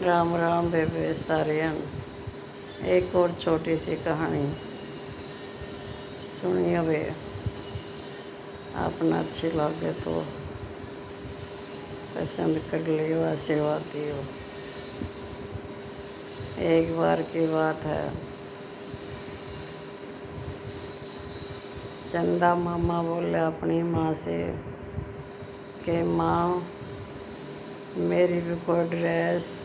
राम राम बेबे सारियन। एक और छोटी सी कहानी सुनिए वे, आपने अच्छी लगे तो पसंद कर लियो, आशीर्वाद दियो। एक बार की बात है, चंदा मामा बोले अपनी माँ से कि माँ, मेरी भी कोई ड्रेस,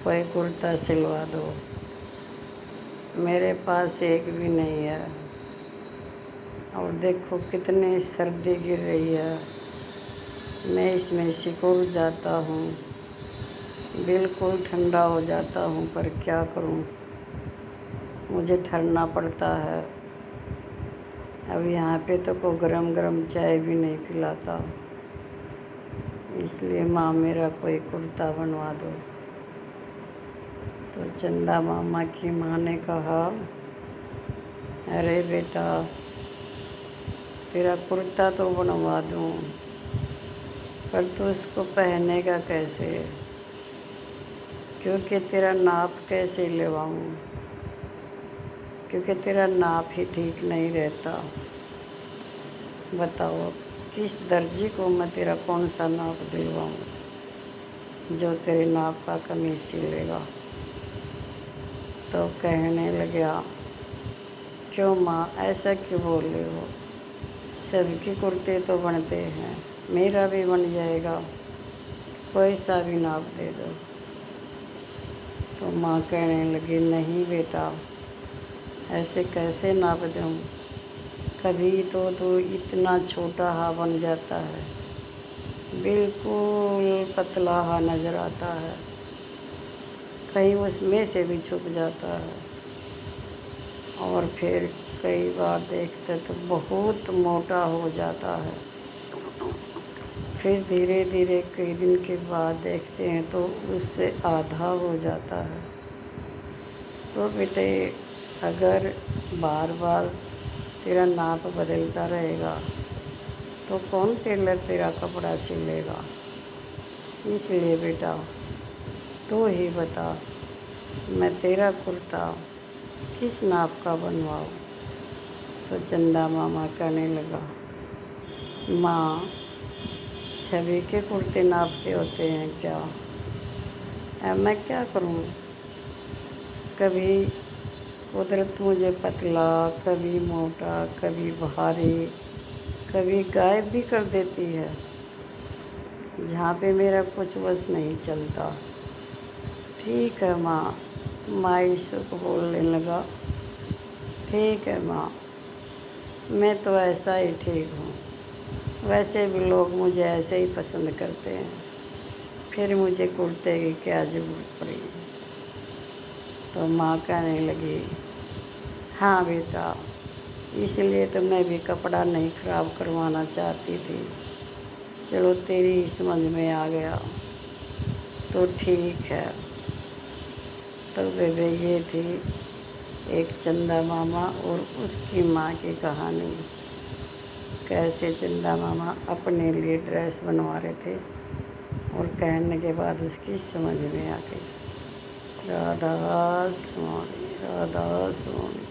कोई कुर्ता सिलवा दो। मेरे पास एक भी नहीं है और देखो कितनी सर्दी गिर रही है। मैं इसमें सिकुड़ जाता हूँ, बिल्कुल ठंडा हो जाता हूँ, पर क्या करूँ, मुझे ठहरना पड़ता है। अब यहाँ पे तो कोई गरम गरम चाय भी नहीं पिलाता, इसलिए माँ मेरा कोई कुर्ता बनवा दो। तो चंदा मामा की माँ ने कहा, अरे बेटा, तेरा कुर्ता तो बनवा दूँ, पर तू उसको पहनेगा कैसे, क्योंकि तेरा नाप कैसे लेवाऊँ, क्योंकि तेरा नाप ही ठीक नहीं रहता। बताओ किस दर्जी को मैं तेरा कौन सा नाप दिलवाऊँ जो तेरे नाप का कमीज सिलेगा। तो कहने लगा, क्यों माँ, ऐसा क्यों बोल रहे हो, सबके कुर्ते तो बनते हैं, मेरा भी बन जाएगा, कोई सा भी नाप दे दो। तो माँ कहने लगी, नहीं बेटा, ऐसे कैसे नाप दूँ, कभी तो इतना छोटा हा बन जाता है, बिल्कुल पतला हा नज़र आता है, कहीं उसमें से भी छुप जाता है, और फिर कई बार देखते तो बहुत मोटा हो जाता है। फिर धीरे धीरे कई दिन के बाद देखते हैं तो उससे आधा हो जाता है। तो बेटे, अगर बार बार तेरा नाप बदलता रहेगा तो कौन टेलर तेरा कपड़ा सिलेगा। इसलिए बेटा, तू ही बता, मैं तेरा कुर्ता किस नाप का बनवाऊँ। तो चंदा मामा कहने लगा, माँ, सभी के कुर्ते नाप के होते हैं क्या। अब मैं क्या करूँ, कभी कुदरत मुझे पतला, कभी मोटा, कभी भारी, कभी गायब भी कर देती है, जहाँ पे मेरा कुछ बस नहीं चलता। ठीक है माँ, मायूस को बोलने लगा, ठीक है माँ, मैं तो ऐसा ही ठीक हूँ, वैसे भी लोग मुझे ऐसे ही पसंद करते हैं, फिर मुझे कुर्ते की क्या ज़रूरत पड़ी। तो माँ कहने लगी, हाँ बेटा, इसलिए तो मैं भी कपड़ा नहीं ख़राब करवाना चाहती थी, चलो तेरी समझ में आ गया तो ठीक है। तो बेबे, ये थी एक चंदा मामा और उसकी माँ की कहानी। कैसे चंदा मामा अपने लिए ड्रेस बनवा रहे थे और कहने के बाद उसकी समझ में आ गई। राधा स्वामी, राधा स्वामी।